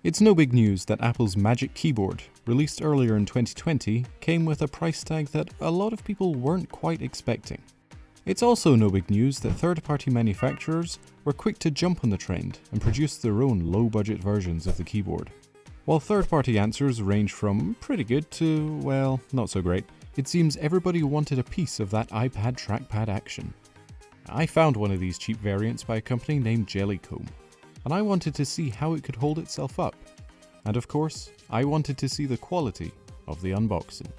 It's no big news that Apple's Magic Keyboard, released earlier in 2020, came with a price tag that a lot of people weren't quite expecting. It's also no big news that third-party manufacturers were quick to jump on the trend and produce their own low-budget versions of the keyboard. While third-party answers range from pretty good to, well, not so great, it seems everybody wanted a piece of that iPad trackpad action. I found one of these cheap variants by a company named Jellycomb, and I wanted to see how it could hold itself up. And of course, I wanted to see the quality of the unboxing.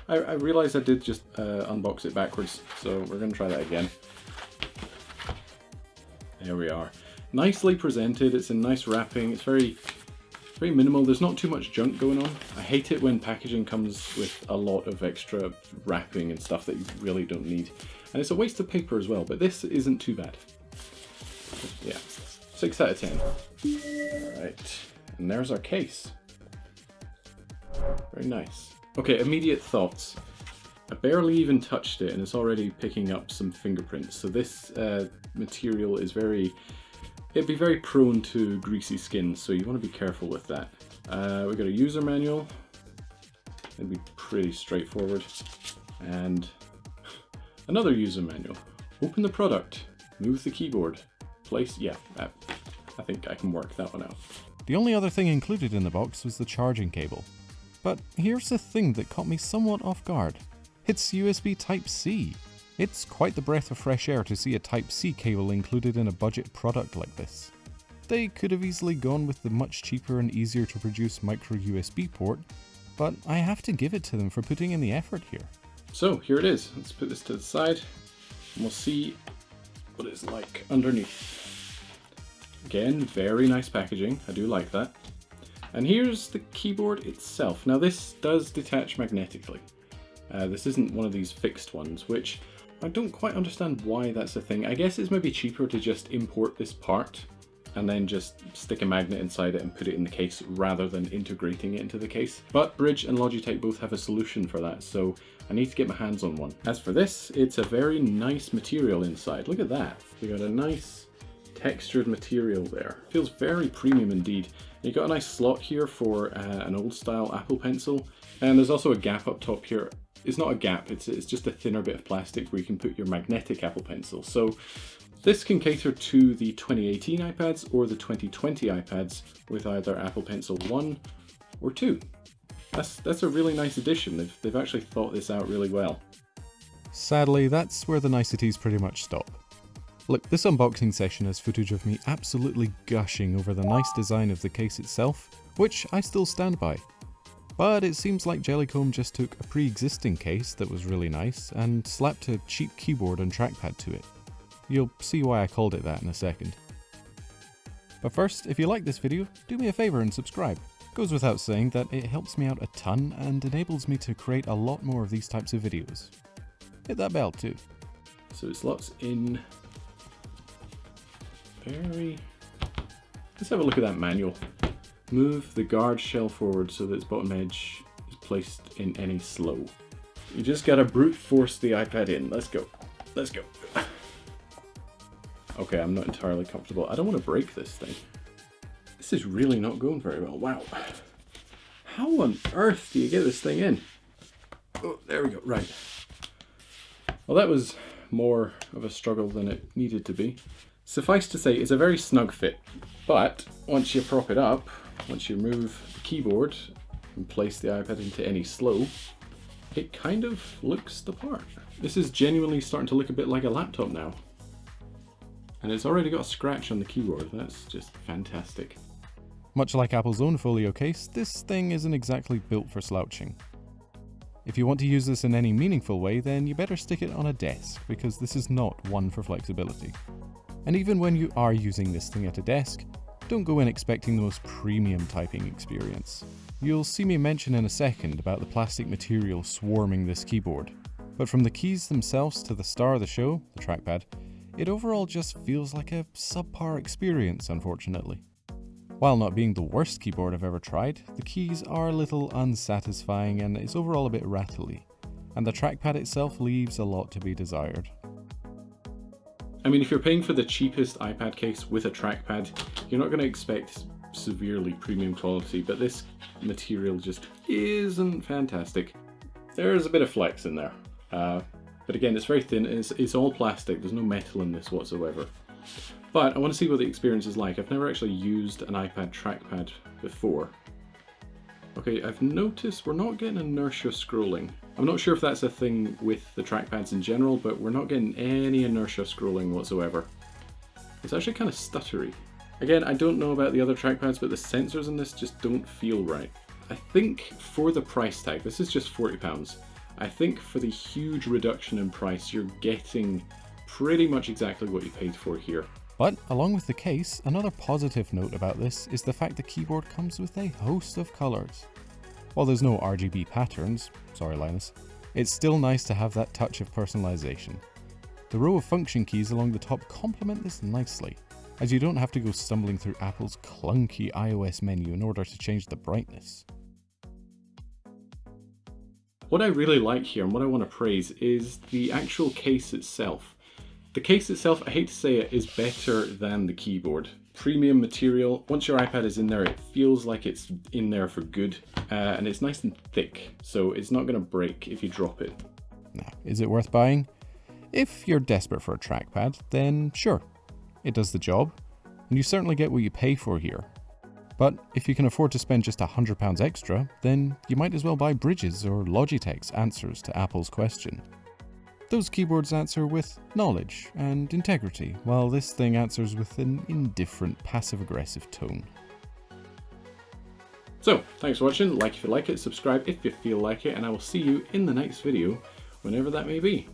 I realised I did just unbox it backwards, so we're going to try that again. There we are. Nicely presented, it's in nice wrapping, it's very minimal, there's not too much junk going on. I hate it when packaging comes with a lot of extra wrapping and stuff that you really don't need. And it's a waste of paper as well, but this isn't too bad. Yeah, 6 out of 10. Alright, and there's our case. Very nice. Okay, immediate thoughts. I barely even touched it and it's already picking up some fingerprints. So this material is it'd be very prone to greasy skin, so you want to be careful with that. We've got a user manual. It'd be pretty straightforward. And another user manual. Open the product, move the keyboard, place, yeah, I think I can work that one out. The only other thing included in the box was the charging cable. But here's the thing that caught me somewhat off guard. It's USB Type-C. It's quite the breath of fresh air to see a Type-C cable included in a budget product like this. They could have easily gone with the much cheaper and easier to produce micro USB port, but I have to give it to them for putting in the effort here. So here it is. Let's put this to the side and we'll see what it's like underneath. Again, very nice packaging. I do like that. And here's the keyboard itself. Now this does detach magnetically. This isn't one of these fixed ones, which I don't quite understand why that's a thing. I guess it's maybe cheaper to just import this part and then just stick a magnet inside it and put it in the case rather than integrating it into the case. But Bridge and Logitech both have a solution for that, so I need to get my hands on one. As for this, it's a very nice material inside. Look at that. We got a nice textured material there. Feels very premium indeed. You got a nice slot here for an old style Apple Pencil, and there's also a gap up top here. It's not a gap, it's just a thinner bit of plastic where you can put your magnetic Apple Pencil. So this can cater to the 2018 iPads or the 2020 iPads with either Apple Pencil 1 or 2. That's a really nice addition. They've actually thought this out really well. Sadly, that's where the niceties pretty much stop. Look, this unboxing session has footage of me absolutely gushing over the nice design of the case itself, which I still stand by. But it seems like Jellycomb just took a pre-existing case that was really nice and slapped a cheap keyboard and trackpad to it. You'll see why I called it that in a second. But first, if you like this video, do me a favour and subscribe. Goes without saying that it helps me out a ton and enables me to create a lot more of these types of videos. Hit that bell too. So it slots in Let's have a look at that manual. Move the guard shell forward so that its bottom edge is placed in any slow. You just gotta brute force the iPad in. Let's go. Let's go. Okay, I'm not entirely comfortable. I don't want to break this thing. This is really not going very well. Wow. How on earth do you get this thing in? Oh, there we go. Right. Well, that was more of a struggle than it needed to be. Suffice to say, it's a very snug fit, but once you prop it up, once you move the keyboard and place the iPad into any slow, it kind of looks the part. This is genuinely starting to look a bit like a laptop now. And it's already got a scratch on the keyboard. That's just fantastic. Much like Apple's own Folio case, this thing isn't exactly built for slouching. If you want to use this in any meaningful way, then you better stick it on a desk, because this is not one for flexibility. And even when you are using this thing at a desk, don't go in expecting the most premium typing experience. You'll see me mention in a second about the plastic material swarming this keyboard, but from the keys themselves to the star of the show, the trackpad, it overall just feels like a subpar experience, unfortunately. While not being the worst keyboard I've ever tried, the keys are a little unsatisfying and it's overall a bit rattly, and the trackpad itself leaves a lot to be desired. I mean, if you're paying for the cheapest iPad case with a trackpad, you're not going to expect severely premium quality, but this material just isn't fantastic. There's a bit of flex in there, but again, it's very thin. It's all plastic. There's no metal in this whatsoever. But I want to see what the experience is like. I've never actually used an iPad trackpad before. Okay, I've noticed we're not getting inertia scrolling. I'm not sure if that's a thing with the trackpads in general, but we're not getting any inertia scrolling whatsoever. It's actually kind of stuttery. Again, I don't know about the other trackpads, but the sensors in this just don't feel right. I think for the price tag, this is just £40, I think for the huge reduction in price, you're getting pretty much exactly what you paid for here. But along with the case, another positive note about this is the fact the keyboard comes with a host of colours. While there's no RGB patterns, sorry Linus, it's still nice to have that touch of personalisation. The row of function keys along the top complement this nicely, as you don't have to go stumbling through Apple's clunky iOS menu in order to change the brightness. What I really like here and what I want to praise is the actual case itself. The case itself, I hate to say it, is better than the keyboard. Premium material, once your iPad is in there, it feels like it's in there for good, and it's nice and thick, so it's not going to break if you drop it. Now, is it worth buying? If you're desperate for a trackpad, then sure, it does the job, and you certainly get what you pay for here. But if you can afford to spend just £100 extra, then you might as well buy Bridge's or Logitech's answers to Apple's question. Those keyboards answer with knowledge and integrity, while this thing answers with an indifferent, passive-aggressive tone. So, thanks for watching. Like if you like it, subscribe if you feel like it, and I will see you in the next video, whenever that may be.